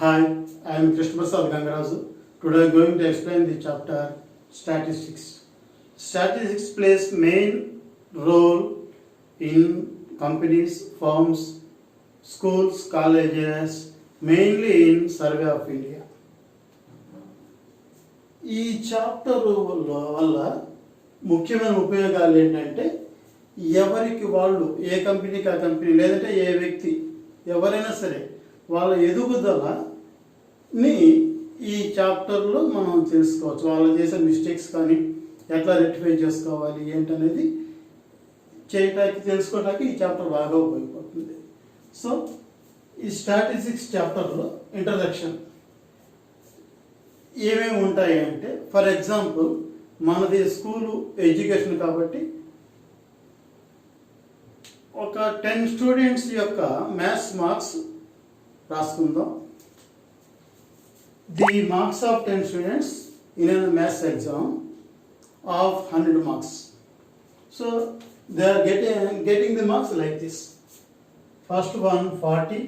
Hi, I am Krishna Prasad Gangaraju. Today I am going to explain the chapter Statistics. Statistics plays main role in companies, firms, schools, colleges, mainly in Survey of India. ఈ chapter వల్ల ముఖ్యమైన ఉపయోగాలు ఏంటంటే ఎవరికి వాళ్ళు ఏ కంపెనీకి ఆ company లేదంటే ఏ వ్యక్తి ఎవరైనా సరే వాళ్ళ ఎదుగుదలని ఈ చాప్టర్లో మనం తెలుసుకోవచ్చు. వాళ్ళు చేసే మిస్టేక్స్ కానీ ఎట్లా రెక్టిఫై చేసుకోవాలి ఏంటనేది చేయటానికి తెలుసుకోవడానికి ఈ చాప్టర్ బాగా ఉపయోగపడుతుంది. సో ఈ స్టాటిస్టిక్స్ చాప్టర్లో ఇంట్రడక్షన్ ఏమేమి ఉంటాయి అంటే, ఫర్ ఎగ్జాంపుల్ మనది స్కూలు ఎడ్యుకేషన్ కాబట్టి ఒక 10 స్టూడెంట్స్ యొక్క మ్యాథ్స్ మార్క్స్ రాసుకుందాం. The marks of 10 students in a maths exam of 100 marks. So they are getting the marks like this. First one 40,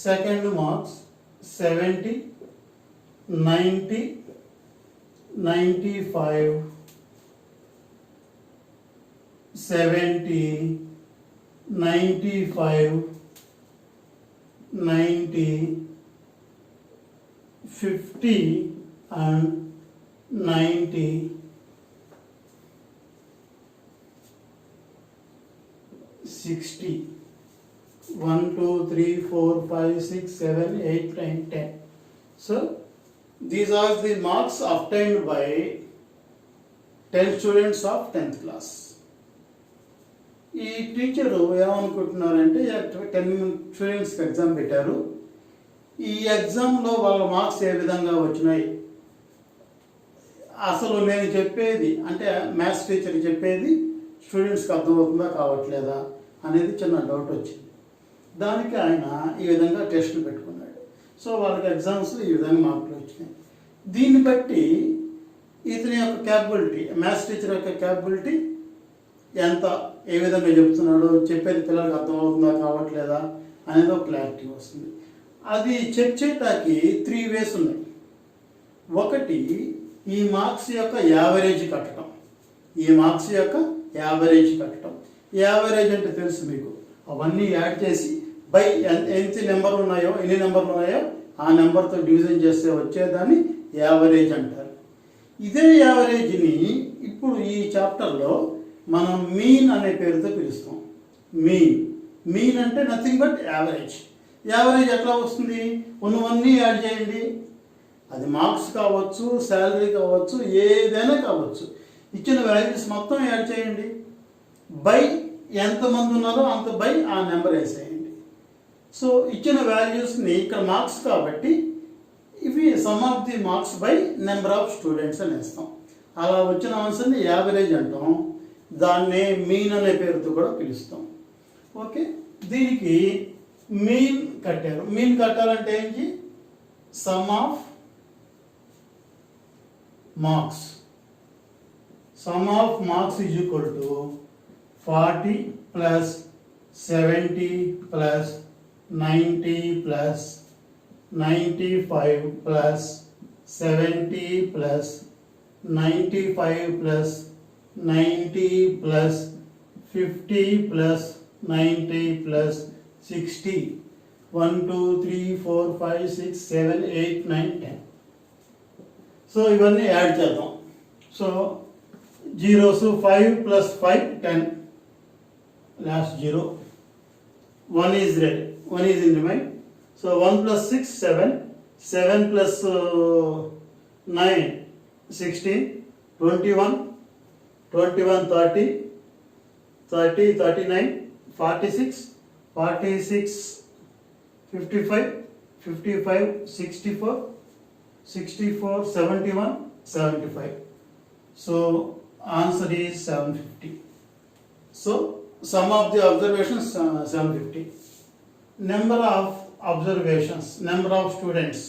second marks 70, 90, 95, 70, 95, 90, 50 and 90, 60. 1, 2, 3, 4, 5, 6, 7, 8, 9, 10. So these are the marks obtained by 10 students of 10th class. ఈ teacher ఏమనుకుంటున్నారంటే 10 స్టూడెంట్స్కి exam పెట్టారు. ఈ ఎగ్జామ్లో వాళ్ళ marks ఏ విధంగా వచ్చినాయి, అసలు నేను చెప్పేది అంటే మ్యాథ్స్ టీచర్ చెప్పేది స్టూడెంట్స్కి అర్థమవుతుందా కావట్లేదా అనేది చిన్న డౌట్ వచ్చింది. దానికి ఆయన ఈ విధంగా టెస్టులు పెట్టుకున్నాడు. సో వాళ్ళకి ఎగ్జామ్స్ ఈ విధంగా మార్కులు వచ్చినాయి. దీన్ని బట్టి ఇతని యొక్క క్యాపబిలిటీ, మ్యాథ్స్ టీచర్ యొక్క క్యాపబిలిటీ ఎంత, ఏ విధంగా చెప్తున్నాడు, చెప్పేది పిల్లలకు అర్థమవుతుందా కావట్లేదా అనేది ఒక క్లారిటీ వస్తుంది. అది చెక్ చేయడానికి 3 ways ఉన్నాయి. ఒకటి, ఈ మార్క్స్ యొక్క యావరేజ్ కట్టడం. ఈ మార్క్స్ యొక్క యావరేజ్ కట్టడం. యావరేజ్ అంటే తెలుసు మీకు, అవన్నీ యాడ్ చేసి బై ఎన్ని నెంబర్లు ఉన్నాయో ఆ నెంబర్తో డివిజన్ చేస్తే వచ్చేదాన్ని యావరేజ్ అంటారు. ఇదే యావరేజ్ని ఇప్పుడు ఈ చాప్టర్లో మనం మీన్ అనే పేరుతో పిలుస్తాం. మీన్ అంటే నథింగ్ బట్ యావరేజ్. యావరేజ్ ఎట్లా వస్తుంది? ఉన్నవన్నీ యాడ్ చేయండి. అది మార్క్స్ కావచ్చు, శాలరీ కావచ్చు, ఏదైనా కావచ్చు. ఇచ్చిన వాల్యూస్ మొత్తం యాడ్ చేయండి. బై ఎంతమంది ఉన్నారో అంత బై ఆ నెంబర్ వేసేయండి. సో ఇచ్చిన వాల్యూస్ని ఇక్కడ మార్క్స్ కాబట్టి ఇవి some of the marks by number of students అని వేస్తాం. అలా వచ్చిన ఆన్సర్ని యావరేజ్ అంటాం. దాన్నే మీన్ అనే పేరుతో కూడా పిలుస్తాం. ఓకే, దీనికి మీన్ కట్టారు. మీన్ కట్టాలంటే ఏంటి? Some of marks. Some of marks is equal to 40 plus 70 plus 90 plus 95 plus 70 plus 95 plus 90 plus 50 plus 90 plus 60. 1, 2, 3, 4, 5, 6, 7, 8, 9, 10. So ఇవన్నీ యాడ్ చేద్దాం. So zeros 5 plus 5 10, last 0. 1 is red, 1 is in remain. So 1 plus 6 7, 7 plus 9 16, 21 30, 39, 46, 55, 64, 71, 75. So answer is 750. So sum of the observations 750. Number of observations, number of students.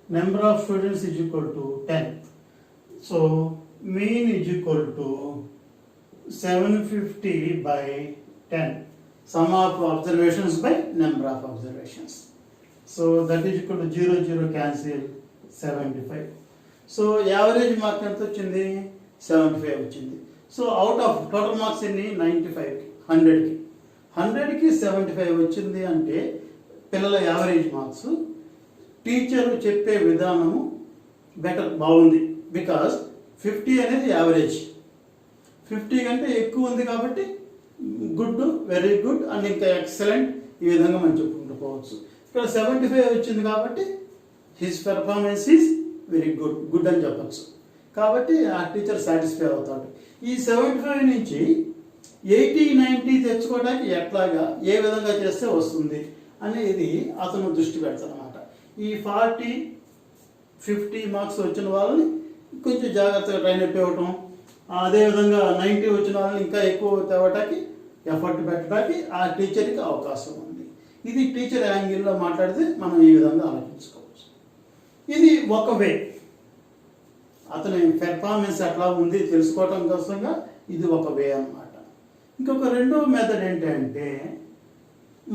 Number of students is equal to 10. So mean is equal to 750 by 10. sum of observations by number of observations. So that is equal to 0, 0 cancel 75. So average mark ఎంత వచ్చింది 75 వచ్చింది. So out of total marks ఎన్ని 95కి 100కి 100కి 75 వచ్చింది అంటే పిల్లల average marks. Teacher చెప్పే విధానము better బాగుంది. బికాజ్ 50 అనేది యావరేజ్, 50 కంటే ఎక్కువ ఉంది కాబట్టి గుడ్, వెరీ గుడ్ అండ్ ఇంకా ఎక్సలెంట్ ఈ విధంగా మనం చెప్పుకుంటూ పోవచ్చు. ఇక్కడ 75 వచ్చింది కాబట్టి his performance is very good, good అని చెప్పచ్చు. కాబట్టి ఆ టీచర్ సాటిస్ఫై అవుతాడు. ఈ 75 నుంచి 80, 90 తెచ్చుకోవడానికి ఎట్లాగా ఏ విధంగా చేస్తే వస్తుంది అనేది అతను దృష్టి పెడతాడు అనమాట. ఈ 40, 50 మార్క్స్ వచ్చిన వాళ్ళని కొంచెం జాగ్రత్తగా ట్రైన్ ఇవ్వటం, అదేవిధంగా 90 వచ్చిన వాళ్ళని ఇంకా ఎక్కువ తేవటానికి ఎఫర్ట్ పెట్టడానికి ఆ టీచర్కి అవకాశం ఉంది. ఇది టీచర్ యాంగిల్లో మాట్లాడితే మనం ఈ విధంగా ఆలోచించుకోవచ్చు. ఇది ఒక వే, అతని పెర్ఫార్మెన్స్ ఎట్లా ఉంది తెలుసుకోవటం కోసంగా ఇది ఒక వే అన్నమాట. ఇంకొక రెండో మెథడ్ ఏంటంటే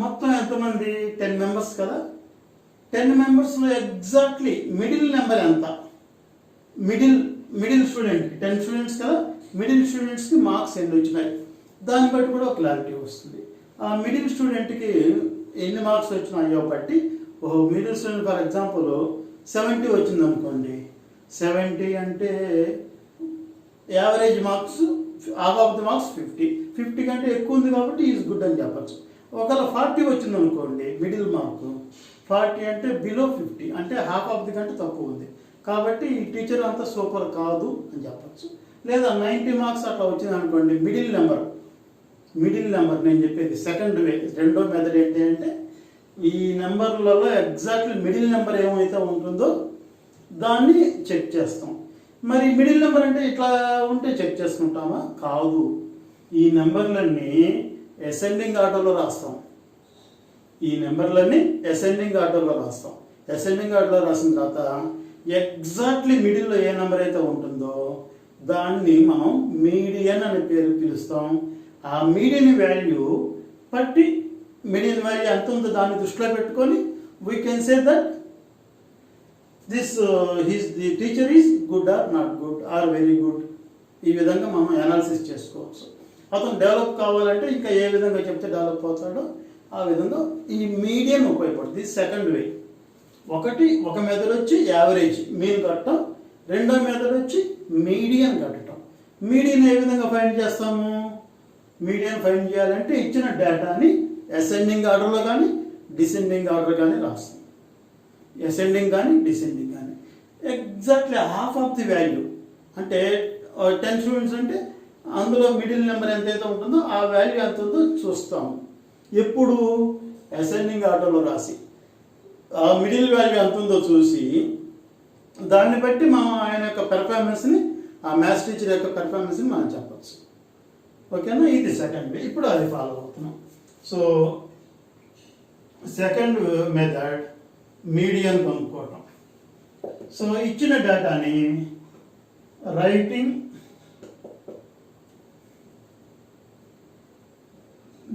మొత్తం ఎంతమంది 10 మెంబర్స్ కదా, 10 మెంబర్స్లో ఎగ్జాక్ట్లీ మిడిల్ నెంబర్ ఎంత, మిడిల్ స్టూడెంట్కి 10 స్టూడెంట్స్ కదా, మిడిల్ స్టూడెంట్స్కి మార్క్స్ ఎన్ని వచ్చినాయి దాన్ని బట్టి కూడా ఒక క్లారిటీ వస్తుంది. ఆ మిడిల్ స్టూడెంట్కి ఎన్ని మార్క్స్ వచ్చినాయో బట్టి, మిడిల్ స్టూడెంట్ ఫర్ ఎగ్జాంపుల్ 70 వచ్చింది అనుకోండి, 70 అంటే average marks half of the marks 50 కంటే ఎక్కువ ఉంది కాబట్టి ఈజ్ గుడ్ అని చెప్పచ్చు. ఒకవేళ 40 వచ్చింది అనుకోండి మిడిల్ మార్క్, 40 అంటే బిలో 50 అంటే హాఫ్ ఆఫ్ ది కంటే తక్కువ ఉంది కాబట్టి ఈ టీచర్ అంతా సూపర్ కాదు అని చెప్పచ్చు. లేదా 90 మార్క్స్ అట్లా వచ్చింది అనుకోండి, మిడిల్ నెంబర్ నేను చెప్పేది సెకండ్ వే. రెండో మెథడ్ ఏంటి అంటే ఈ నెంబర్లలో ఎగ్జాక్ట్లీ మిడిల్ నెంబర్ ఏమైతే ఉంటుందో దాన్ని చెక్ చేస్తాం. మరి మిడిల్ నెంబర్ అంటే ఇట్లా ఉంటే చెక్ చేసుకుంటామా? కాదు, ఈ నెంబర్లన్నీ అసెండింగ్ ఆర్డర్లో రాస్తాం. అసెండింగ్ ఆర్డర్లో రాసిన తర్వాత ఎగ్జాక్ట్లీ మిడిల్లో ఏ నెంబర్ అయితే ఉంటుందో దాన్ని మనం మీడియన్ అనే పేరు పిలుస్తాం. ఆ మీడియన్ వాల్యూ బట్టి మీడియన్ వాల్యూ ఎంత ఉందో దాన్ని దృష్టిలో పెట్టుకొని we can say that the teacher is good or not good or very good. ఈ విధంగా మనం అనాలిసిస్ చేసుకోవచ్చు. అతను డెవలప్ కావాలంటే ఇంకా ఏ విధంగా చెప్తే డెవలప్ అవుతాడో ఆ విధంగా ఈ మీడియన్ ఉపయోగపడుతుంది. Second way. ఒక మెథడ్ వచ్చి యావరేజ్ మీన్ కట్టడం, రెండో మెథడ్ వచ్చి మీడియన్ కట్టడం. మీడియన్ ఏ విధంగా ఫైండ్ చేస్తాము? మీడియన్ ఫైండ్ చేయాలంటే ఇచ్చిన డేటాని అసెండింగ్ ఆర్డర్లో కానీ డిసెండింగ్ ఆర్డర్ కానీ రాస్తాం. అసెండింగ్ కానీ డిసెండింగ్ కానీ exactly half of the value అంటే 10 స్టూడెంట్స్ అంటే అందులో మిడిల్ నెంబర్ ఎంతైతే ఉంటుందో ఆ వాల్యూ ఎంత ఉందో చూస్తాం. ఎప్పుడు అసెండింగ్ ఆర్డర్లో రాసి ఆ మిడిల్ వాల్యూ ఎంత ఉందో చూసి దాన్ని బట్టి మనం ఆయన యొక్క పెర్ఫార్మెన్స్ని, ఆ మ్యాథ్స్ టీచర్ యొక్క పెర్ఫార్మెన్స్ని మనం చెప్పచ్చు. ఓకేనా? ఇది సెకండ్ వే. ఇప్పుడు అది ఫాలో అవుతున్నాం. సో సెకండ్ మెథడ్ మీడియన్ కనుక్కోవటం. సో ఇచ్చిన డేటాని writing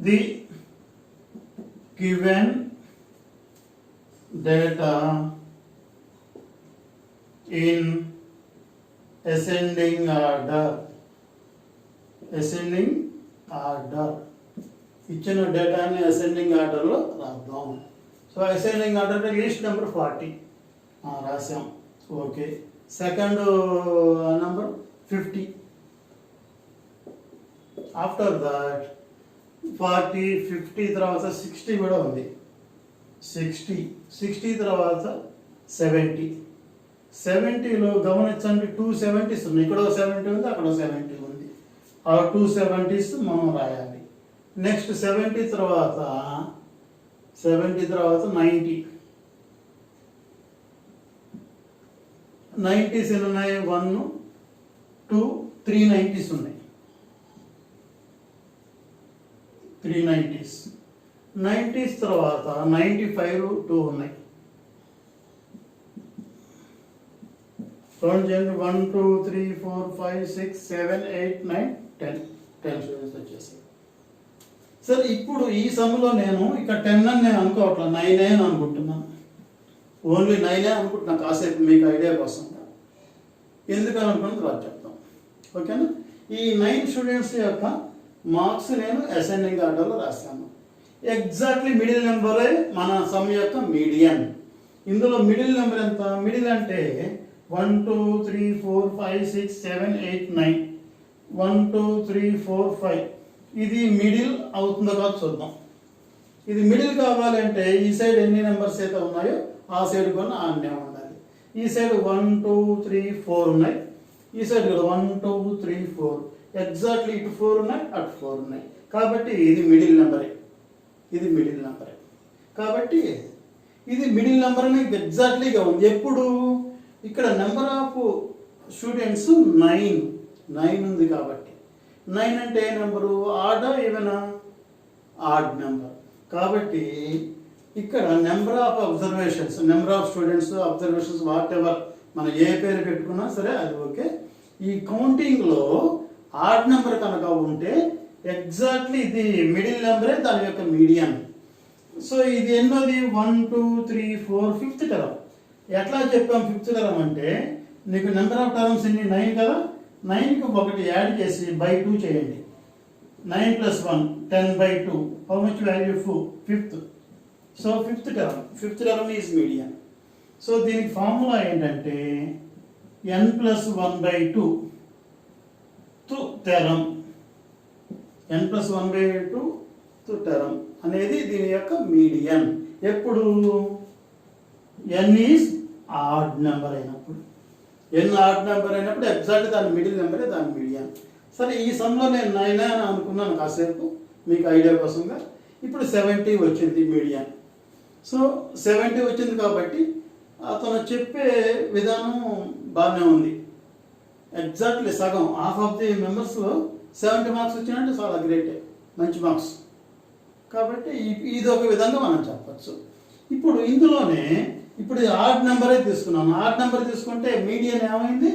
the given data in ascending order. ఇచ్చిన డేటాని అసెండింగ్ ఆర్డర్లో రాద్దాం. So ascending order least number 40 రాసాం. Okay. Second number 50. After that 40, 50 తర్వాత 60 కూడా ఉంది. 60 తర్వాత 70లో గమనించండి 2 70s ఉన్నాయి. ఇక్కడ 70 ఉంది, అక్కడ 70 ఉంది. ఆ 2 70s మనం రాయాలి. నెక్స్ట్ 70 తర్వాత 90s ఎన్ని ఉన్నాయి? 1, 2, 3 90s ఉన్నాయి. 3 90s. 90s తర్వాత 95, 2 ఉన్నాయి. 1, 2, 3, 4, 5, 6, 7, 8, 9, 10 స్టూడెంట్స్ వచ్చేసాయి. సరే ఇప్పుడు ఈ సమ్లో నేను ఇక్కడ 10 అని నేను అనుకోవట్లా, 9 అని అనుకుంటున్నాను. ఓన్లీ 9 అనుకుంటున్నాను కాసేపు మీకు ఐడియా కోసం. ఎందుకని అనుకున్న తర్వాత చెప్తాం. ఓకేనా? ఈ 9 స్టూడెంట్స్ యొక్క మార్క్స్ నేను అసెండింగ్ ఆర్డర్లో రాశాను. ఎగ్జాక్ట్లీ మిడిల్ నెంబరే మన సమ్ యొక్క మీడియన్. ఇందులో మిడిల్ నెంబర్ ఎంత? మిడిల్ అంటే 1 2 3 4 5 6 7 8 9. 1 2 3 4 5. ఇది మిడిల్ అవుతుందో కాదు చూద్దాం. ఇది మిడిల్ కావాలంటే ఈ సైడ్ ఎన్ని నెంబర్స్ అయితే ఉన్నాయో ఆ సైడ్ కూడా అన్నే ఉండాలి. ఈ సైడ్ 1 2 3 4 ఉన్నాయి, ఈ సైడ్ కూడా 1 2 3 4. ఎగ్జాక్ట్లీ ఇటు 4 ఉన్నాయి, అటు 4 ఉన్నాయి. కాబట్టి ఇది మిడిల్ నెంబరే. ఇది మిడిల్ నెంబరే. కాబట్టి ఇది మిడిల్ నెంబర్ అనేది ఎగ్జాక్ట్లీగా ఉంది. ఎప్పుడు ఇక్కడ నెంబర్ ఆఫ్ స్టూడెంట్స్ 9 ఉంది. కాబట్టి 9 అంటే ఏ నెంబరు? ఆడా ఈవెనా? Odd number. కాబట్టి ఇక్కడ number of observations, number of students, observations, what ever మనం ఏ పేరు పెట్టుకున్నా సరే అది ఓకే. ఈ కౌంటింగ్లో ఆడ్ నెంబర్ కనుక ఉంటే ఎగ్జాక్ట్లీ ఇది మిడిల్ నెంబరే దాని యొక్క మీడియన్. సో ఇది ఎన్నోది? 1 2 3 4 5th టర్మ్. ఎట్లా చెప్పాం 5th టర్మ్ అంటే నీకు నెంబర్ ఆఫ్ టర్మ్స్ ఎన్ని? 9 కదా. 9కి ఒకటి యాడ్ చేసి బై 2 చేయండి. 9 + 1 10/2. How much value? 5th. So 5th term is median. So దీనికి ఫార్ములా ఏంటంటే n + 1/2 టర్మ్. n + 1/2 టర్మ్ అనేది దీని యొక్క మీడియన్. ఎప్పుడు? n ఈజ్ ఆడ్ నెంబర్ అయినప్పుడు. n ఆడ్ నెంబర్ అయినప్పుడు ఎగ్జాక్ట్ దాని మిడిల్ నెంబరే దాని మీడియన్. సరే ఈ సమ్లో నేను 9 అని అనుకున్నాను కాసేపు మీకు ఐడియా కోసంగా. ఇప్పుడు 70 వచ్చింది మీడియన్. సో 70 వచ్చింది కాబట్టి అతను చెప్పే విధానం బాగానే ఉంది. ఎగ్జాక్ట్లీ సగం, హాఫ్ ఆఫ్ ది మెంబర్స్లో 70 మార్క్స్ వచ్చినట్టు చాలా గ్రేటే, మంచి మార్క్స్. కాబట్టి ఇది ఒక విధంగా మనం చెప్పచ్చు. ఇప్పుడు ఇందులోనే ఇప్పుడు ఆడ్ నెంబరే తీసుకున్నాను. ఆడ్ నెంబర్ తీసుకుంటే మీడియన్ ఏమైంది?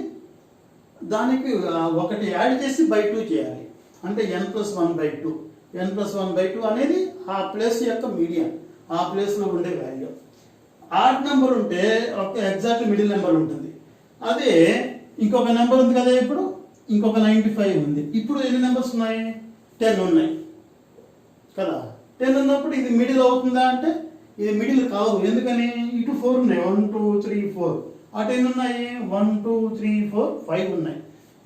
దానికి ఒకటి యాడ్ చేసి బై 2 చేయాలి. అంటే n + 1/2. n + 1/2 అనేది ఆ ప్లేస్ యొక్క మీడియన్, ఆ ప్లేస్లో ఉండే వాల్యూ. ఆడ్ నెంబర్ ఉంటే ఎగ్జాక్ట్ మిడిల్ నెంబర్ ఉంటుంది. అదే ఇంకొక నెంబర్ ఉంది కదా, ఇప్పుడు ఇంకొక 95 ఉంది. ఇప్పుడు ఎన్ని నెంబర్స్ ఉన్నాయి? 10 ఉన్నాయి కదా. 10 ఉన్నప్పుడు ఇది మిడిల్ అవుతుందా అంటే ఇది మిడిల్ కాదు. ఎందుకని? ఇటు 4 ఉన్నాయి, 1 2 3 4. అటు ఎన్ని ఉన్నాయి? 1 2 3 4 5 ఉన్నాయి.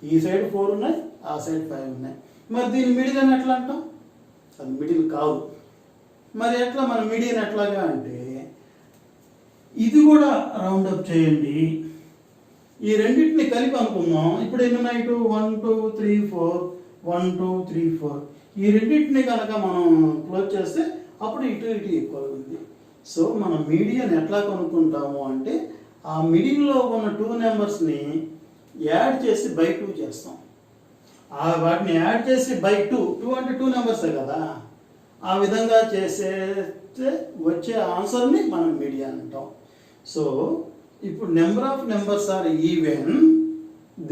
ఈ సైడ్ 4 ఉన్నాయి, ఆ సైడ్ 5 ఉన్నాయి. మరి దీని మిడిల్ అని ఎట్లా అంటాం? అది మిడిల్ కాదు. మరి ఎట్లా మన మీడియన్ ఎట్లాగా అంటే ఇది కూడా రౌండ్ అప్ చేయండి. ఈ రెండింటిని కలిపి అనుకుందాం. ఇప్పుడు ఎన్ని ఉన్నాయి? 1 2 3 4, 1 2 3 4. ఈ రెండింటిని కనుక మనం క్లోజ్ చేస్తే అప్పుడు ఇటు ఈక్వల్ ఉంది. సో మనం మీడియన్ ఎట్లా కనుక్కుంటాము అంటే ఆ మిడిల్లో ఉన్న 2 నెంబర్స్ని యాడ్ చేసి బై 2 చేస్తాం. వాటిని యాడ్ చేసి బై 2 అంటే 2 నెంబర్సే కదా. ఆ విధంగా చేసేస్తే వచ్చే ఆన్సర్ని మనం మీడియన్ అంటాం. సో ఇప్పుడు number of numbers are even,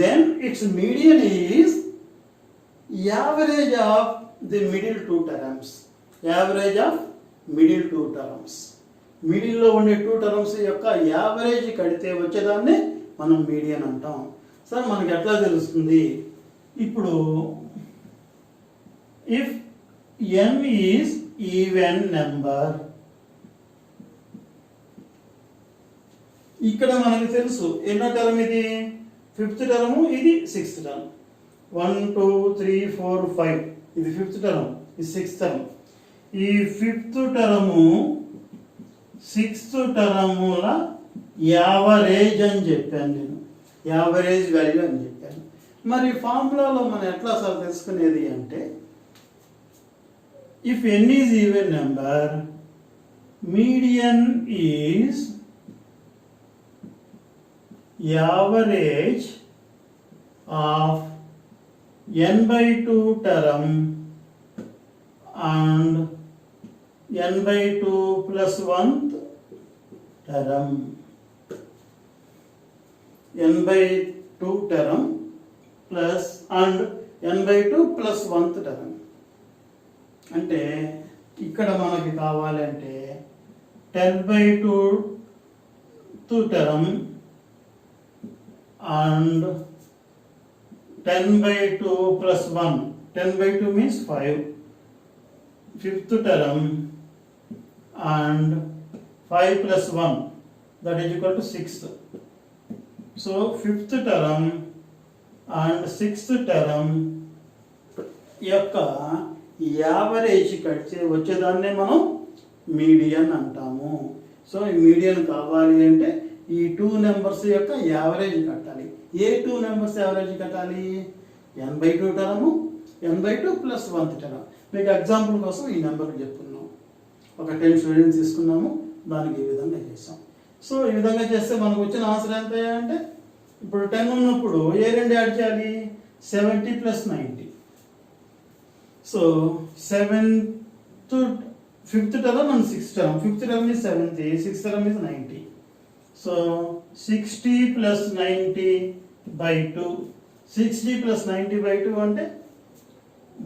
then its median is average of the middle 2 terms. Average of middle 2 terms. మిడిల్లో ఉండే 2 టర్మ్స్ యొక్క యావరేజ్ కడితే వచ్చేదాన్ని మనం మీడియన్ అంటాం. సార్ మనకి ఎట్లా తెలుస్తుంది? ఇప్పుడు if n is even number, ఇక్కడ మనకి తెలుసు ఎన్నో టర్మ్ ఇది? 5th టర్మ్, ఇది 6th టర్మ్. 1 2 3 4 5 ఇది 5th టర్మ్, ఇది 6th టర్మ్. ఈ 5th టర్ము 6th టర్ముల యావరేజ్ అని చెప్పాను నేను. యావరేజ్ వాల్యూ అని చెప్పాను. మరి ఫార్ములాలో మనం ఎట్లా సార్ తెలుసుకునేది అంటే if n is even number, median is average of n/2 term and n/2 + 1th term. n/2 term plus and n/2 + 1th term. అంటే ఇక్కడ మనకి కావాలంటే 10/2 term and 10/2 plus 1. 10/2 means 5. Fifth term and 5 plus 1, that is equal to 6. So fifth term and sixth term యొక్క average కడితే వచ్చేదాన్నే మనం median అంటాము. So ఈ median కావాలి అంటే ఈ 2 నెంబర్స్ యొక్క యావరేజ్ కట్టాలి. ఏ 2 నెంబర్స్ యావరేజ్ కట్టాలి? n/2 term, n/2 plus 1th term. మీకు ఎగ్జాంపుల్ కోసం ఈ నెంబర్కి చెప్పుకున్నాం. ఒక 10 స్టూడెంట్స్ తీసుకున్నాము, దానికి ఈ విధంగా చేసాం. సో ఈ విధంగా చేస్తే మనకు వచ్చిన ఆన్సర్ ఎంత అంటే ఇప్పుడు 10 ఉన్నప్పుడు ఏ 2 యాడ్ చేయాలి? 70 plus 90. So 7th, 5th term and 6th term. 5th term is 70, 6th term is 90. So 60 plus 90/2. 60 plus 90/2 అంటే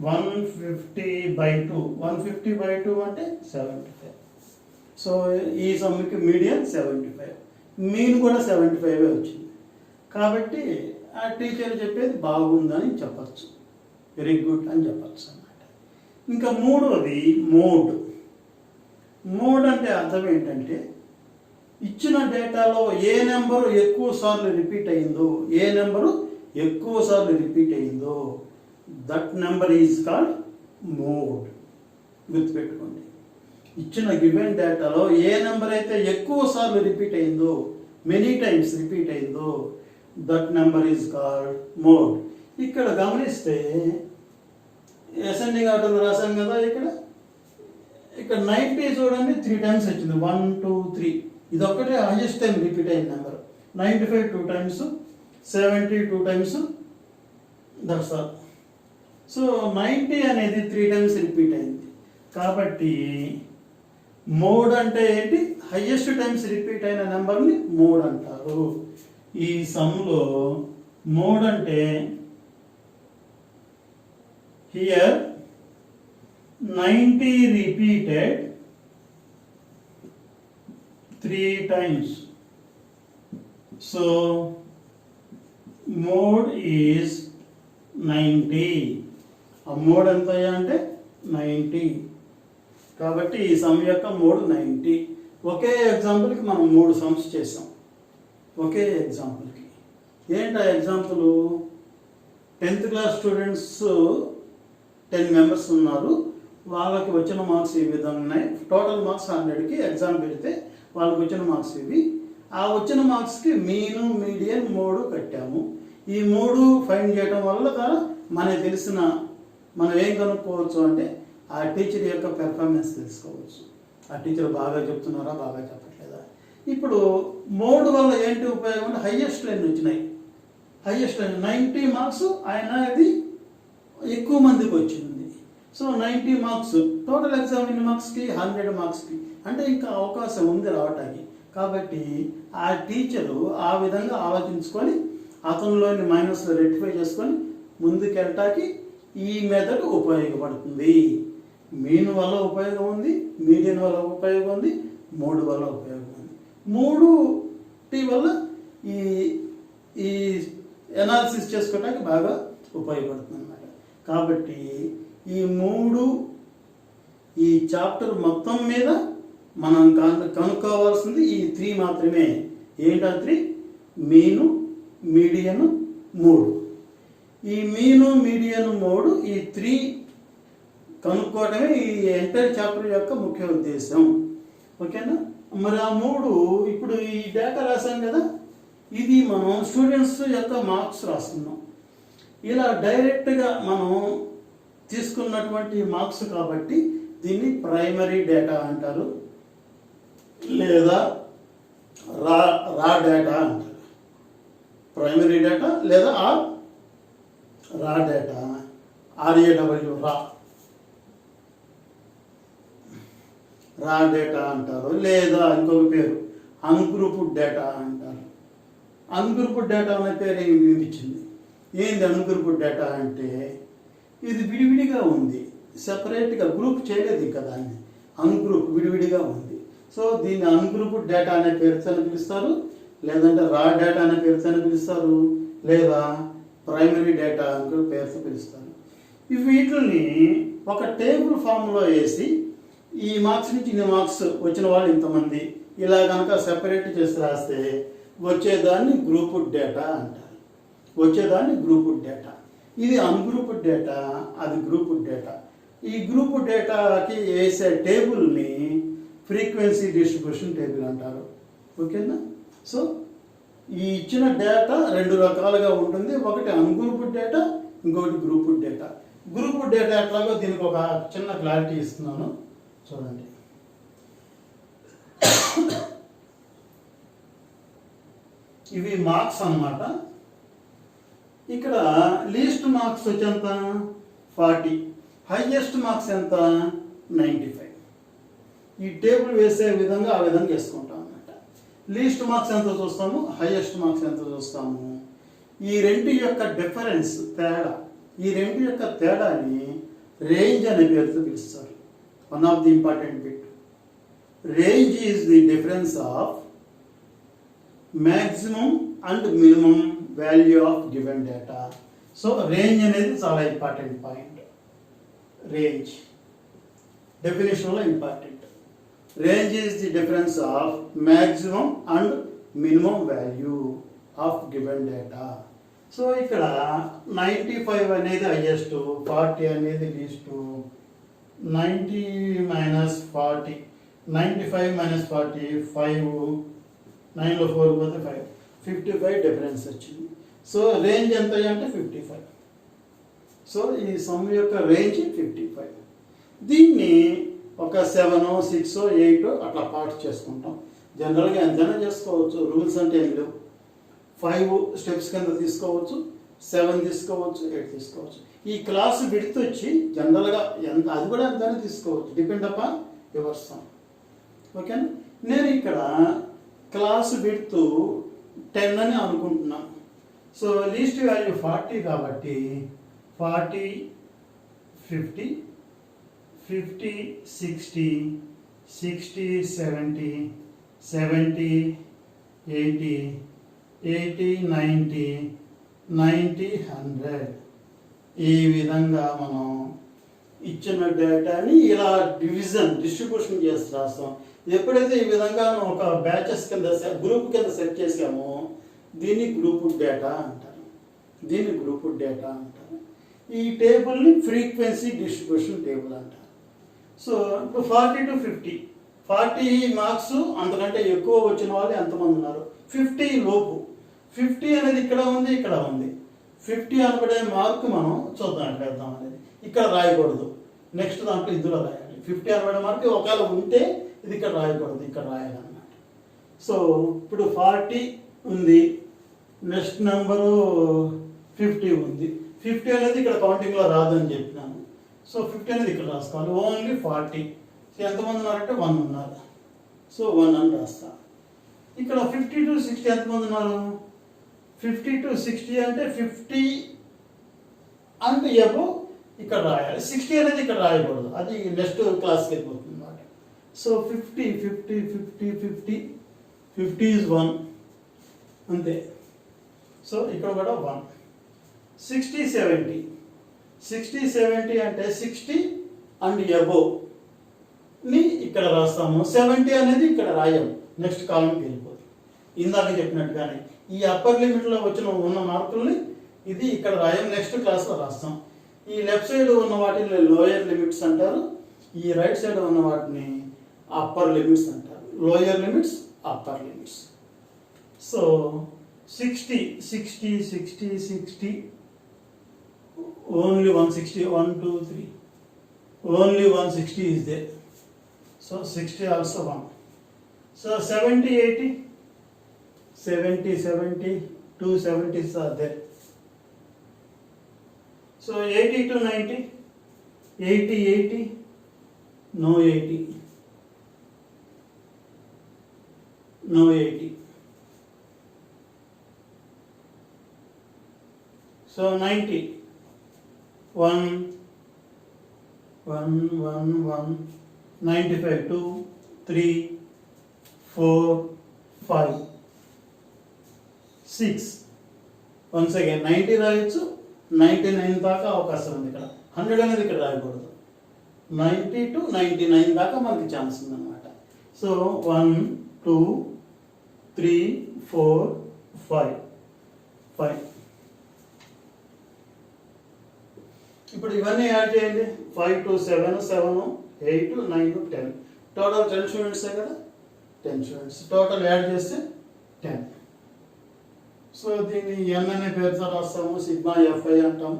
150/2. 150/2 అంటే 75. సో ఈ సమ్కి మీడియన్ 75, మీన్ కూడా 75 వచ్చింది. కాబట్టి ఆ టీచర్ చెప్పేది బాగుందని చెప్పచ్చు, వెరీ గుడ్ అని చెప్పచ్చు అన్నమాట. ఇంకా మూడోది మోడ్. మోడ్ అంటే అర్థం ఏంటంటే ఇచ్చిన డేటాలో ఏ నెంబరు ఎక్కువ సార్లు రిపీట్ అయిందో, ఏ నెంబరు ఎక్కువ సార్లు రిపీట్ అయిందో that number is called mode. గుర్తుపెట్టుకోండి, ఇచ్చిన గివెన్ డేటాలో ఏ నెంబర్ అయితే ఎక్కువ సార్లు రిపీట్ అయిందో, మెనీ టైమ్స్ రిపీట్ అయిందో that number is called mode. ఇక్కడ గమనిస్తే అసెండింగ్ ఆర్డర్ రాసాం కదా, ఇక్కడ 90 చూడండి 3 టైమ్స్ వచ్చింది. 1 2 3 ఇది ఒక్కటే హైయెస్ట్ టైం రిపీట్ అయిన number. 95 2 times, 70 2 times, that's all. So 90 అనేది 3 టైమ్స్ రిపీట్ అయింది. కాబట్టి మోడ్ అంటే ఏంటి? హైయెస్ట్ టైమ్స్ రిపీట్ అయిన నెంబర్ని మోడ్ అంటారు. ఈ సమ్లో మోడ్ అంటే here 90 repeated 3 times. So mode is 90. ఆ మోడ్ ఎంత అంటే 90. కాబట్టి ఈ సమ్ యొక్క మోడ్ 90. ఒకే ఎగ్జాంపుల్కి మనం 3 సమ్స్ చేసాం. ఒకే ఎగ్జాంపుల్కి ఏంటి ఆ example? 10th class students 10 members ఉన్నారు. వాళ్ళకి వచ్చిన మార్క్స్ ఈ విధంగా ఉన్నాయి. టోటల్ మార్క్స్ 100కి ఎగ్జామ్ పెడితే వాళ్ళకి వచ్చిన మార్క్స్ ఇవి. ఆ వచ్చిన మార్క్స్కి మీను, మీడియన్, మోడ్ కట్టాము. ఈ 3 ఫైండ్ చేయడం వల్ల మనకు తెలిసిన మనం ఏం కనుక్కోవచ్చు అంటే ఆ టీచర్ యొక్క పెర్ఫార్మెన్స్ తెలుసుకోవచ్చు. ఆ టీచర్ బాగా చెప్తున్నారా, బాగా చెప్పట్లేదా. ఇప్పుడు మోడ్ వల్ల ఏంటి ఉపయోగం అంటే హైయెస్ట్ లైన్ వచ్చినాయి. హైయెస్ట్ లైన్ 90 మార్క్స్ ఆయన అది ఎక్కువ మందికి వచ్చింది. సో 90 మార్క్స్ టోటల్ ఎగ్జామ్ ఎన్ని మార్క్స్కి? 100 మార్క్స్కి. అంటే ఇంకా అవకాశం ఉంది రావటానికి. కాబట్టి ఆ టీచరు ఆ విధంగా ఆలోచించుకొని అతనిలోని మైనస్ రెక్టిఫై చేసుకొని ముందుకెళ్ళటానికి ఈ మెథడ్ ఉపయోగపడుతుంది. మీన్ వల్ల ఉపయోగం ఉంది, మీడియన్ వల్ల ఉపయోగం ఉంది, మోడ్ వల్ల ఉపయోగం ఉంది. 3 వల్ల ఈ ఎనాలిసిస్ చేసుకోవడానికి బాగా ఉపయోగపడుతుంది అన్నమాట. కాబట్టి ఈ 3 ఈ చాప్టర్ మొత్తం మీద మనం కనుక్కోవాల్సింది ఈ 3 మాత్రమే. ఏంటా 3? మీను, మీడియన్, మోడ్. ఈ మీను, మీడియన్, మోడ్ ఈ 3 కనుక్కోవడమే ఈ ఎంటైర్ చాప్టర్ యొక్క ముఖ్య ఉద్దేశం. ఓకేనా? మరి ఆ 3 ఇప్పుడు ఈ డేటా రాసాం కదా, ఇది మనం స్టూడెంట్స్ యొక్క మార్క్స్ రాస్తున్నాం. ఇలా డైరెక్ట్గా మనం తీసుకున్నటువంటి మార్క్స్ కాబట్టి దీన్ని ప్రైమరీ డేటా అంటారు, లేదా రా డేటా అంటారు. ప్రైమరీ డేటా లేదా రా డేటా, RAW రా డేటా అంటారు. లేదా ఇంకొక పేరు అన్గ్రూప్డ్ డేటా అంటారు. అన్గ్రూప్డ్ డేటా అనే పేరు వినిపించింది. ఏంది అన్గ్రూప్డ్ డేటా అంటే ఇది విడివిడిగా ఉంది. సెపరేట్గా గ్రూప్ చేయలేదు ఇంకా దాన్ని, అన్గ్రూప్ విడివిడిగా ఉంది. సో దీన్ని అన్గ్రూప్ డేటా అనే పేరుతో పిలుస్తారు, లేదంటే రా డేటా అనే పేరుతో పిలుస్తారు, లేదా ప్రైమరీ డేటా అని పేరుతో పిలుస్తారు. వీటిని ఒక టేబుల్ ఫామ్లో వేసి ఈ మార్క్స్ నుంచి ఇన్ని మార్క్స్ వచ్చిన వాళ్ళు ఇంతమంది ఇలా కనుక సెపరేట్ చేసి రాస్తే వచ్చేదాన్ని గ్రూప్డ్ డేటా అంటారు. వచ్చేదాన్ని గ్రూప్డ్ డేటా. ఇది అన్గ్రూప్డ్ డేటా, అది గ్రూప్డ్ డేటా. ఈ గ్రూప్ డేటాకి వేసే టేబుల్ని ఫ్రీక్వెన్సీ డిస్ట్రిబ్యూషన్ టేబుల్ అంటారు. ఓకేనా? సో ఈ ఇచ్చిన డేటా రెండు రకాలుగా ఉంటుంది. ఒకటి అన్గ్రూప్డ్ డేటా, ఇంకొకటి గ్రూప్డ్ డేటా. గ్రూప్డ్ డేటా ఎట్లాగో దీనికి ఒక చిన్న క్లారిటీ ఇస్తున్నాను చూడండి. ఇవి మార్క్స్ అన్నమాట. ఇక్కడ లీస్ట్ మార్క్స్ వచ్చేంత 40, హైయెస్ట్ మార్క్స్ ఎంత 95. ఈ టేబుల్ వేసే విధంగా ఆ విధంగా వేసుకుంటాం అన్నమాట. లీస్ట్ మార్క్స్ ఎంత చూస్తాము, హైయెస్ట్ మార్క్స్ ఎంత చూస్తాము. ఈ రెండు యొక్క డిఫరెన్స్ తేడా, ఈ రెండు యొక్క తేడాని రేంజ్ అనే పేరుతో పిలుస్తారు. One of the important bit. Range is the difference of maximum and minimum value of given data. So range అనేది చాలా ఇంపార్టెంట్ పాయింట్. రేంజ్ డెఫినేషన్లో important. Range is the difference of maximum and minimum value of given data. So ఇక్కడ 95 అనేది highest, 40 అనేది least. 90 minus 40, 95 minus 40 5, 9లో 4 పోతే 5, 55 difference వచ్చింది. So range ఎంత అంటే 55. సో ఈ సమ్ యొక్క రేంజ్ 55. దీన్ని ఒక 7, 6, 8 అట్లా పార్ట్స్ చేసుకుంటాం. జనరల్గా ఎంతైనా చేసుకోవచ్చు, రూల్స్ అంటే ఏం లేవు. 5 స్టెప్స్ కింద తీసుకోవచ్చు, 7 తీసుకోవచ్చు, 8 తీసుకోవచ్చు. ఈ క్లాస్ విడ్త్ వచ్చి జనరల్గా ఎంత, అది కూడా ఎంతైనా తీసుకోవచ్చు, డిపెండ్ అపాన్ యువర్ సమ్. ఓకేనా? నేను ఇక్కడ క్లాస్ విడ్త్ 10 అని అనుకుంటున్నాను. సో లీస్ట్ వాల్యూ 40 కాబట్టి 40, 50, 50, 60, 60, 70, 70, 80, 80, 90, 90, 100. ఈ విధంగా మనం ఇచ్చిన డేటాని ఇలా డిస్ట్రిబ్యూషన్ చేసి రాస్తాం. ఎప్పుడైతే ఈ విధంగా ఒక బ్యాచెస్ కింద గ్రూప్ కింద సెట్ చేసామో దీన్ని గ్రూప్ డేటా అంటారు. దీన్ని గ్రూప్ డేటా అంటారు. ఈ టేబుల్ని ఫ్రీక్వెన్సీ డిస్ట్రిబ్యూషన్ టేబుల్ అంటారు. సో ఇప్పుడు 40 to 50, 40 మార్క్స్ అంతకంటే ఎక్కువ వచ్చిన వాళ్ళు ఎంతమంది ఉన్నారు, 50 లోపు. 50 అనేది ఇక్కడ ఉంది, ఇక్కడ ఉంది. 50 అనబడే మార్క్ మనం చూద్దాం ఎట్లా వేద్దాం అనేది. ఇక్కడ రాయకూడదు, నెక్స్ట్ దాంట్లో ఇందులో రాయాలి. 50 అనబడే మార్క్ ఒకవేళ ఉంటే ఇది ఇక్కడ రాయకూడదు, ఇక్కడ రాయాలన్నమాట. సో ఇప్పుడు 40 ఉంది, నెక్స్ట్ నెంబరు 50 ఉంది. 50 అనేది ఇక్కడ కౌంటింగ్లో రాదని చెప్పినాను. సో 50 అనేది ఇక్కడ రాసుకోవాలి. ఓన్లీ 40. సో ఎంతమంది ఉన్నారంటే 1 ఉన్నారు. సో 1 అని రాస్తా. ఇక్కడ 50 to 60 ఎంతమంది ఉన్నారు, 50 to 60 అంటే 50 అండ్ ఎబో ఇక్కడ రాయాలి. 60 అనేది ఇక్కడ రాయకూడదు, అది నెక్స్ట్ క్లాస్కి వెళ్ళిపోతుంది అన్నమాట. సో 50, 50, 50, 50, 50 is 1 అంతే. సో ఇక్కడ కూడా 1. 60, 70, 60, 70 అంటే 60 అండ్ ఎబో ని ఇక్కడ రాస్తాము. 70 అనేది ఇక్కడ రాయం, నెక్స్ట్ కాలంకి వెళ్ళిపోతుంది. ఇందాక చెప్పినట్టుగానే ఈ అప్పర్ లిమిట్లో ఉన్న మార్కుల్ని ఇది ఇక్కడ రాయం, నెక్స్ట్ క్లాస్లో రాస్తాం. ఈ లెఫ్ట్ సైడ్ ఉన్న వాటిని లోయర్ లిమిట్స్ అంటారు, ఈ రైట్ సైడ్ ఉన్న వాటిని అప్పర్ లిమిట్స్ అంటారు. Lower limits, upper limits. So 60, 60, 60, 60, only 160, 1, 2, 3, only 160 is there. So 60 also 1. So 70, 80, 70, 70, 2 70s are there. So 80 to 90, 80, 80, no 80, no 80. So 90, 1, 1 1 1 95 2 3 4 5 6 once again 90 రాయొచ్చు, 99 దాకా అవకాశం ఉంది. ఇక్కడ 100 అనేది ఇక్కడ రాయకూడదు. 90 to 99 దాకా మనకి ఛాన్స్ ఉందన్నమాట. సో 1 2 3 4 5 5. ఇప్పుడు ఇవన్నీ యాడ్ చేయండి. 5 to 7 7 8 9 10 టోటల్ 10 స్టూడెంట్సే కదా. 10 స్టూడెంట్స్ టోటల్ యాడ్ చేస్తే 10. సో దీన్ని ఎన్ అనే పేరుతో రాస్తాము, సిగ్మా ఎఫ్ఐ అంటాము.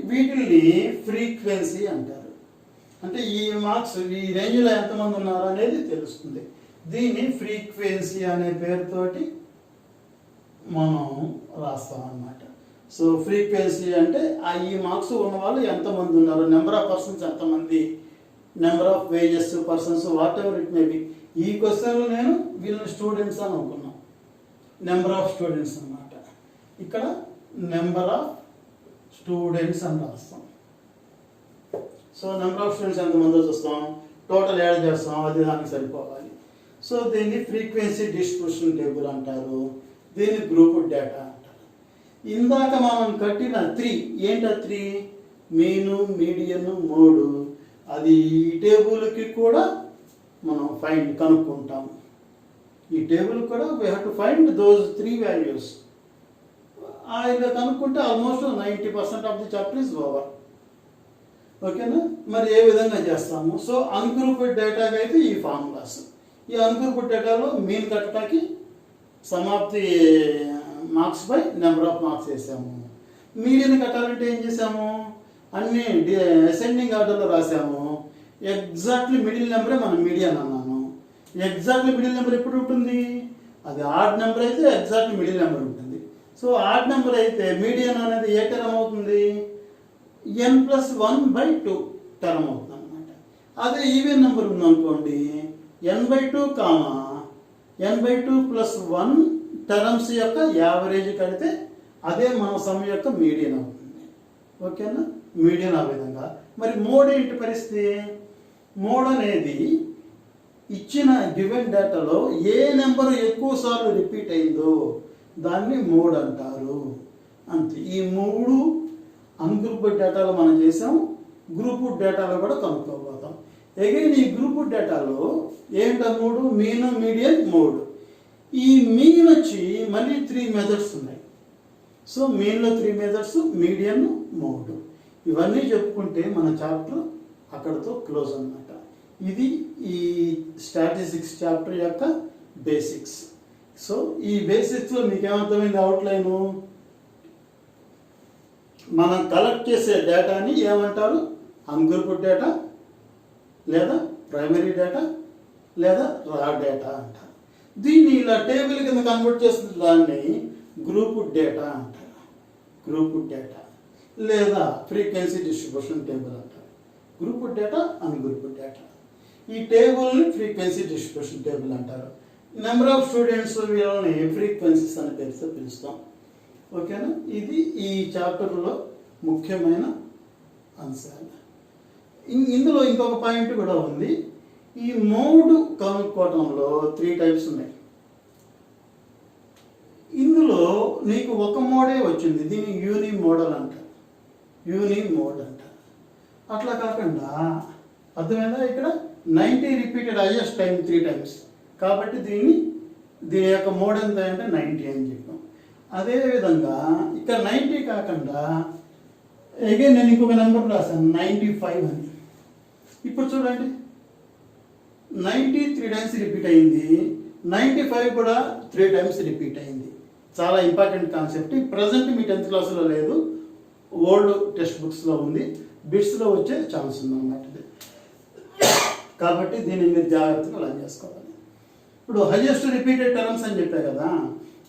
వీటిని ఫ్రీక్వెన్సీ అంటారు. అంటే ఈ మార్క్స్ ఈ రేంజ్లో ఎంతమంది ఉన్నారు అనేది తెలుస్తుంది. దీన్ని ఫ్రీక్వెన్సీ అనే పేరుతోటి మనం రాస్తాం అన్నమాట. సో ఫ్రీక్వెన్సీ అంటే ఈ మార్క్స్ ఉన్న వాళ్ళు ఎంతమంది ఉన్నారు, నెంబర్ ఆఫ్ పర్సన్స్ ఎంతమంది, number of wages persons what ever it may be. ఈ క్వశ్చన్లో నేను వీళ్ళని స్టూడెంట్స్ అని అనుకున్నాను, నెంబర్ ఆఫ్ స్టూడెంట్స్ అన్నమాట. ఇక్కడ నెంబర్ ఆఫ్ స్టూడెంట్స్ అని రాస్తాం. సో నెంబర్ ఆఫ్ స్టూడెంట్స్ ఎంతమందో చూస్తాం, టోటల్ యాడ్ చేస్తాం, అది దానికి సరిపోవాలి. సో దీన్ని ఫ్రీక్వెన్సీ డిస్ట్రిబ్యూషన్ టేబుల్ అంటారు, దీన్ని గ్రూప్ డేటా అంటారు. ఇందాక మనం కట్టిన 3 ఏంటి? 3 మీను మీడియన్ మోడు. అది ఈ టేబుల్కి కూడా మనం కనుక్కుంటాము. ఈ టేబుల్ కూడా we have to find those 3 values. ఇలా కనుక్కుంటే almost 90% of the chapter is over. ఓకేనా? మరి ఏ విధంగా చేస్తాము? సో అన్గ్రూప్డ్ డేటాకి అయితే ఈ ఫార్ములాస్. ఈ అన్గ్రూప్డ్ డేటాలో మీన్ కట్టడానికి some of the marks by number of marks వేసాము. మీడియన్ కట్టాలంటే ఏం చేసాము? అన్ని అసెండింగ్ ఆర్డర్లో రాసాము. ఎగ్జాక్ట్లీ మిడిల్ నెంబరే మనం మీడియన్ అన్నాను. ఎగ్జాక్ట్లీ మిడిల్ నెంబర్ ఎప్పుడు ఉంటుంది? అది ఆడ్ నెంబర్ అయితే ఎగ్జాక్ట్లీ మిడిల్ నెంబర్ ఉంటుంది. సో ఆడ్ నెంబర్ అయితే మీడియన్ అనేది ఏ టర్మ్ అవుతుంది? n+1/2 టర్మ్ అవుతుంది అనమాట. అదే ఈవెన్ నెంబర్ ఉందనుకోండి, n/2 n/2 + 1 టర్మ్స్ యొక్క యావరేజ్ కడితే అదే మన సమ్ యొక్క మీడియన్ అవుతుంది. ఓకేనా? మీడియన్ ఆ విధంగా. మరి మోడ్ ఏంటి పరిస్థితి? మోడ్ అనేది ఇచ్చిన గివెన్ డేటాలో ఏ నెంబర్ ఎక్కువ సార్లు రిపీట్ అయిందో దాన్ని మోడ్ అంటారు. అంతే. ఈ 3 అన్గ్రూప్డ్ డేటాలో మనం చేసాం, గ్రూప్ డేటాలో కూడా కనుక్కోబోతాం. అగైన్ ఈ గ్రూప్ డేటాలో ఏంటో 3 మీన్ మీడియన్ మోడ్. ఈ మీన్ వచ్చి మళ్ళీ 3 మెథడ్స్ ఉన్నాయి. సో మీన్లో 3 మెథడ్స్, మీడియన్, మోడ్. ఇవన్నీ చెప్పుకుంటే మన చాప్టర్ అక్కడతో క్లోజ్ అన్నమాట. ఇది ఈ స్టాటిస్టిక్స్ చాప్టర్ యొక్క బేసిక్స్. సో ఈ బేసిక్స్లో మీకు ఏమర్థమైంది? అవుట్లైను మనం కలెక్ట్ చేసే డేటాని ఏమంటారు? అన్గ్రూప్డ్ డేటా, లేదా ప్రైమరీ డేటా, లేదా రా డేటా అంటారు. దీన్ని ఇలా టేబుల్ కింద కన్వర్ట్ చేసిన దాన్ని గ్రూప్ డేటా అంటారు. గ్రూప్ డేటా లేదా ఫ్రీక్వెన్సీ డిస్ట్రిబ్యూషన్ టేబుల్ అంటారు. Group data, ungroup data. ఈ టేబుల్ని ఫ్రీక్వెన్సీ డిస్ట్రిబ్యూషన్ టేబుల్ అంటారు. నెంబర్ ఆఫ్ స్టూడెంట్స్ వీళ్ళని ఫ్రీక్వెన్సీస్ అనే పేరుతో పిలుస్తాం. ఓకేనా? ఇది ఈ చాప్టర్లో ముఖ్యమైన అంశాలు. ఇందులో ఇంకొక పాయింట్ కూడా ఉంది. ఈ మోడ్ కనుక్కోవటంలో 3 టైప్స్ ఉన్నాయి. ఇందులో నీకు ఒక మోడే వచ్చింది, దీన్ని యూని మోడల్ అంటారు. యూని మోడ్ అంటారు. అట్లా కాకుండా అర్థమైందా? ఇక్కడ 90 రిపీటెడ్ హైయెస్ట్ టైం 3 టైమ్స్. కాబట్టి దీని యొక్క మోడ్ ఎంత అంటే 90 అని చెప్పాం. అదేవిధంగా ఇక్కడ 90 కాకుండా అగైన్ నేను ఇంకొక నెంబర్ రాశాను 95 అని. ఇప్పుడు చూడండి, 90 3 టైమ్స్ రిపీట్ అయింది, 95 కూడా 3 టైమ్స్ రిపీట్ అయింది. చాలా ఇంపార్టెంట్ కాన్సెప్ట్. ప్రజెంట్ మీ 10th క్లాస్లో లేదు, ఓల్డ్ టెక్స్ట్ బుక్స్లో ఉంది, బిట్స్లో వచ్చే ఛాన్స్ ఉందన్నమాట. కాబట్టి దీన్ని మీరు జాగ్రత్తగా లర్న్ చేసుకోవాలి. ఇప్పుడు హైయెస్ట్ రిపీటెడ్ టర్మ్స్ అని చెప్పా కదా,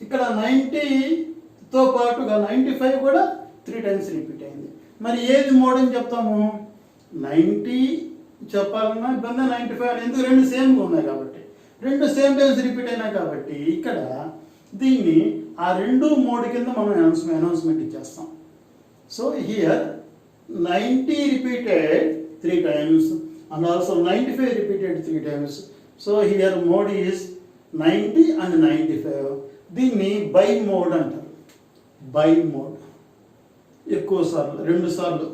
ఇక్కడ 90తో పాటుగా 95 కూడా 3 టైమ్స్ రిపీట్ అయింది. మరి ఏది మోడ్ అని చెప్తాము? 90 చెప్పాలన్నా ఇబ్బంది, 95 అని. ఎందుకు? 2 సేమ్గా ఉన్నాయి కాబట్టి, 2 సేమ్ టైమ్స్ రిపీట్ అయినాయి కాబట్టి ఇక్కడ దీన్ని ఆ 2 మోడ్ కింద మనం అనౌన్స్మెంట్ ఇచ్చేస్తాం. So here 90 repeated 3 times and also 95 repeated 3 times. So here mode is 90 and 95. దీన్ని బై మోడ్ అంటారు. బై మోడ్ ఎక్కువ సార్లు, 2 సార్లు,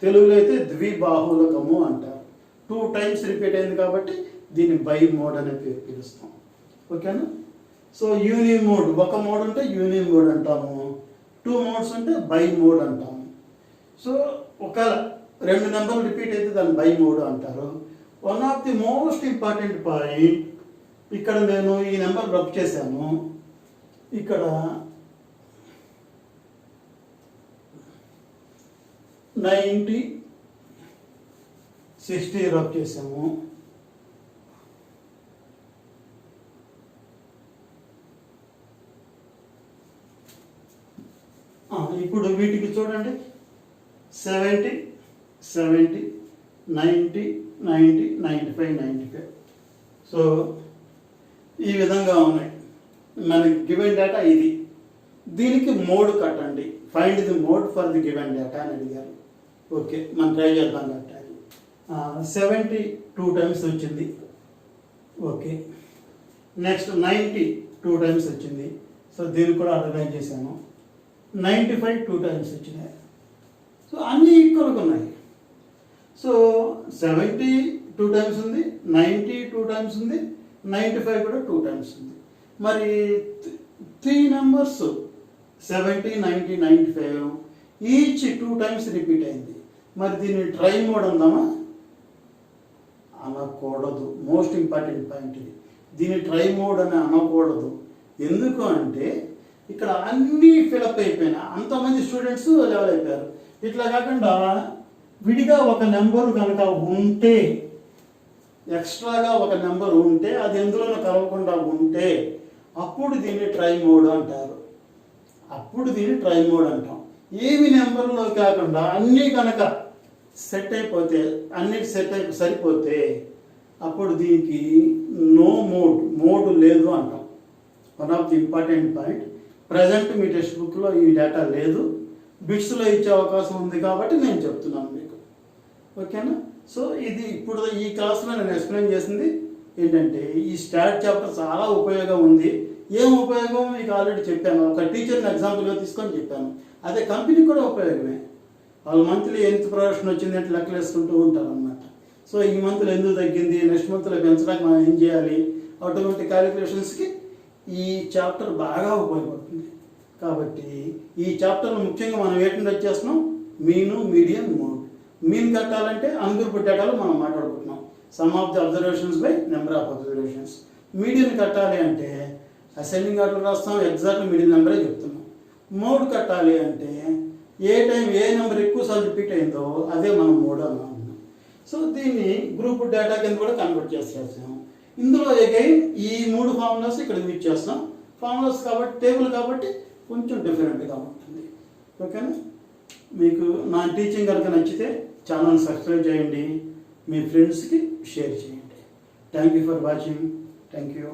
తెలుగులో అయితే ద్విబాహులకము అంటారు. 2 times రిపీట్ అయింది కాబట్టి దీన్ని బై మోడ్ అనే పేరు పిలుస్తాం. ఓకేనా? సో యూని మోడ్, ఒక మోడ్ ఉంటే యూని మోడ్ అంటాము, 2 modes ఉంటే బై మోడ్ అంటాము. సో ఒకవేళ 2 నెంబర్లు రిపీట్ అయితే దాన్ని బై మోడ్ అంటారు. One of the most important point, ఇక్కడ నేను ఈ నెంబర్ రబ్ చేశాను, ఇక్కడ 90 60 రబ్ చేసాము. ఇప్పుడు వీటికి చూడండి, 70 70 90 90 95 95. సో ఈ విధంగా ఉన్నాయి. మనకి గివెన్ డేటా ఇది. దీనికి మోడ్ కట్టండి, find the mode for the given data అని అడిగారు. ఓకే, మనం ట్రై చేద్దాం కట్టాలి. 70 2 times వచ్చింది. ఓకే, నెక్స్ట్ 90 2 times వచ్చింది. సో దీన్ని కూడా ఆర్గనైజ్ చేశాను. 95 2 times వచ్చినాయి. సో అన్నీ ఈక్వల్గా ఉన్నాయి. సో 70 2 times ఉంది, 90 2 times ఉంది, 95 కూడా 2 times ఉంది. మరి 3 numbers 70 90 95 ఈచ్ 2 times రిపీట్ అయింది. మరి దీన్ని ట్రై మోడ్ అందామా? అనకూడదు. మోస్ట్ ఇంపార్టెంట్ పాయింట్ ఇది. దీన్ని ట్రై మోడ్ అని అనకూడదు. ఎందుకు అంటే ఇక్కడ అన్నీ ఫిలప్ అయిపోయినా, అంతమంది స్టూడెంట్స్ లెవెల్ అయిపోయారు. ఇట్లా కాకుండా విడిగా ఒక నెంబర్ కనుక ఉంటే, ఎక్స్ట్రాగా ఒక నెంబర్ ఉంటే, అది ఎందులోనూ కలవకుండా ఉంటే అప్పుడు దీన్ని ట్రై మోడ్ అంటారు. అప్పుడు దీన్ని ట్రై మోడ్ అంటాం. ఏమి నెంబర్లో కాకుండా అన్నీ కనుక సెట్ అయిపోతే, అన్నిటి సెట్ అయిపో సరిపోతే అప్పుడు దీనికి నో మోడ్ లేదు అంటాం. One of the important point. Present me text బుక్లో ఈ డేటా లేదు, బిట్స్లో ఇచ్చే అవకాశం ఉంది కాబట్టి నేను చెప్తున్నాను మీకు. ఓకేనా? సో ఇది ఇప్పుడు ఈ క్లాస్లో నేను ఎక్స్ప్లెయిన్ చేసింది ఏంటంటే, ఈ స్టాట్ చాప్టర్ చాలా ఉపయోగం ఉంది. ఏం ఉపయోగం మీకు ఆల్రెడీ చెప్పాను. ఒక టీచర్ని ఎగ్జాంపుల్గా తీసుకొని చెప్పాను. అదే కంపెనీ కూడా ఉపయోగమే. వాళ్ళు మంత్లీ ఎంత ప్రొడక్షన్ వచ్చింది అంటే లెక్కలు వేసుకుంటూ ఉంటారు అన్నమాట. సో ఈ మంత్లో ఎందుకు తగ్గింది, నెక్స్ట్ మంత్లో పెంచడానికి మనం ఏం చేయాలి, అటువంటి క్యాలిక్యులేషన్స్కి ఈ చాప్టర్ బాగా ఉపయోగపడుతుంది. కాబట్టి ఈ చాప్టర్లో ముఖ్యంగా మనం ఏంటంటే వచ్చేస్తున్నాం, మీను మీడియం మోడ్. మీన్ కట్టాలంటే అన్గ్రూప్ డేటాలో మనం మాట్లాడుకుంటున్నాం, some of the observations by number of observations. Medium కట్టాలి అంటే అసెండింగ్ ఆర్డర్ రాస్తాం, ఎగ్జాక్ట్ మిడిల్ నెంబరే చెప్తున్నాం. మోడ్ కట్టాలి అంటే ఏ టైం ఏ నెంబర్ ఎక్కువసార్లు రిపీట్ అయిందో అదే మనం మోడ్ అన్నాం. సో దీన్ని గ్రూప్ డేటా కింద కూడా కన్వర్ట్ చేసేస్తాం. ఇందులో అగైన్ ఈ 3 ఫార్ములాస్ ఇక్కడ యూజ్ చేస్తాం. ఫార్ములాస్ కాబట్టి, టేబుల్ కాబట్టి కొంచెం డిఫరెంట్గా ఉంటుంది. ఓకేనా? మీకు నా టీచింగ్ కనుక నచ్చితే ఛానల్ సబ్స్క్రైబ్ చేయండి, మీ ఫ్రెండ్స్కి షేర్ చేయండి. Thank you for watching. Thank you.